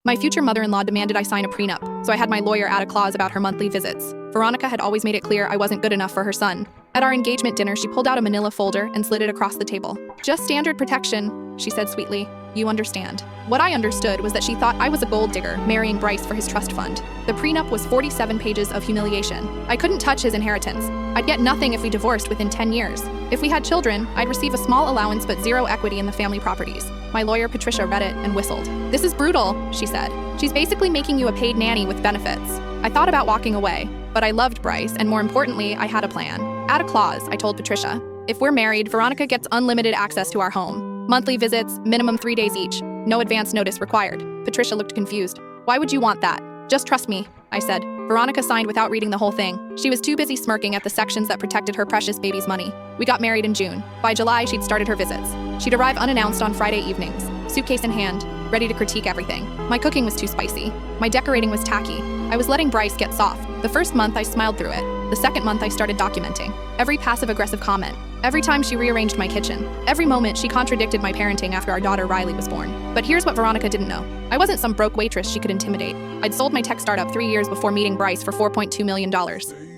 My future mother-in-law demanded I sign a prenup, so I had my lawyer add a clause about her monthly visits. Veronica had always made it clear I wasn't good enough for her son. At our engagement dinner, she pulled out a manila folder and slid it across the table. "Just standard protection," she said sweetly. "You understand." What I understood was that she thought I was a gold digger, marrying Bryce for his trust fund. The prenup was 47 pages of humiliation. I couldn't touch his inheritance. I'd get nothing if we divorced within 10 years. If we had children, I'd receive a small allowance but zero equity in the family properties. My lawyer, Patricia, read it and whistled. "This is brutal," she said. "She's basically making you a paid nanny with benefits." I thought about walking away, but I loved Bryce, and more importantly, I had a plan. Add a clause, I told Patricia. If we're married, Veronica gets unlimited access to our home. Monthly visits, minimum 3 days each. No advance notice required. Patricia looked confused. "Why would you want that?" "Just trust me," I said. Veronica signed without reading the whole thing. She was too busy smirking at the sections that protected her precious baby's money. We got married in June. By July, she'd started her visits. She'd arrive unannounced on Friday evenings, suitcase in hand, ready to critique everything. My cooking was too spicy. My decorating was tacky. I was letting Bryce get soft. The first month, I smiled through it. The second month, I started documenting every passive-aggressive comment. Every time she rearranged my kitchen. Every moment she contradicted my parenting after our daughter Riley was born. But here's what Veronica didn't know. I wasn't some broke waitress she could intimidate. I'd sold my tech startup 3 years before meeting Bryce for $4.2 million.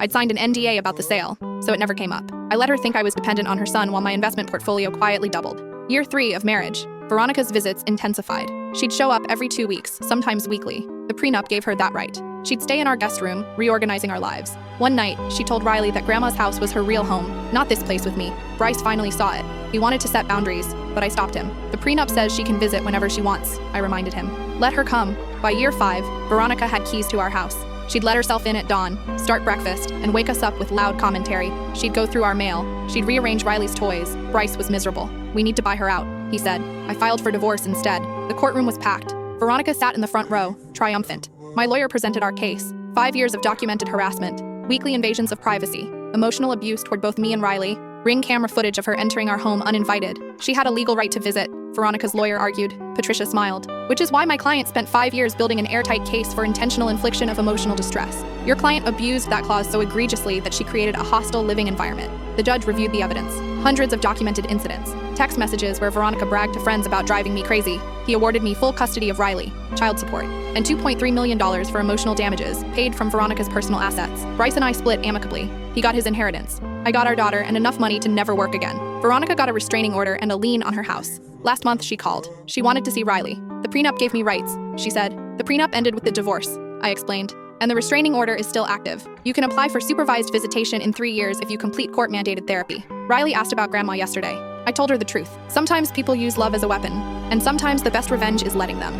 I'd signed an NDA about the sale, so it never came up. I let her think I was dependent on her son while my investment portfolio quietly doubled. Year 3 of marriage. Veronica's visits intensified. She'd show up every 2 weeks, sometimes weekly. The prenup gave her that right. She'd stay in our guest room, reorganizing our lives. One night, she told Riley that Grandma's house was her real home, not this place with me. Bryce finally saw it. He wanted to set boundaries, but I stopped him. The prenup says she can visit whenever she wants, I reminded him. Let her come. By year 5, Veronica had keys to our house. She'd let herself in at dawn, start breakfast, and wake us up with loud commentary. She'd go through our mail. She'd rearrange Riley's toys. Bryce was miserable. "We need to buy her out," he said. I filed for divorce instead. The courtroom was packed. Veronica sat in the front row, triumphant. My lawyer presented our case. 5 years of documented harassment, weekly invasions of privacy, emotional abuse toward both me and Riley, ring camera footage of her entering our home uninvited. She had a legal right to visit, Veronica's lawyer argued. Patricia smiled. "Which is why my client spent 5 years building an airtight case for intentional infliction of emotional distress. Your client abused that clause so egregiously that she created a hostile living environment." The judge reviewed the evidence. Hundreds of documented incidents. Text messages where Veronica bragged to friends about driving me crazy. He awarded me full custody of Riley, child support, and $2.3 million for emotional damages, paid from Veronica's personal assets. Bryce and I split amicably. He got his inheritance. I got our daughter and enough money to never work again. Veronica got a restraining order and a lien on her house. Last month, she called. She wanted to see Riley. "The prenup gave me rights," she said. "The prenup ended with the divorce," I explained. "And the restraining order is still active. You can apply for supervised visitation in 3 years if you complete court-mandated therapy." Riley asked about Grandma yesterday. I told her the truth. Sometimes people use love as a weapon, and sometimes the best revenge is letting them.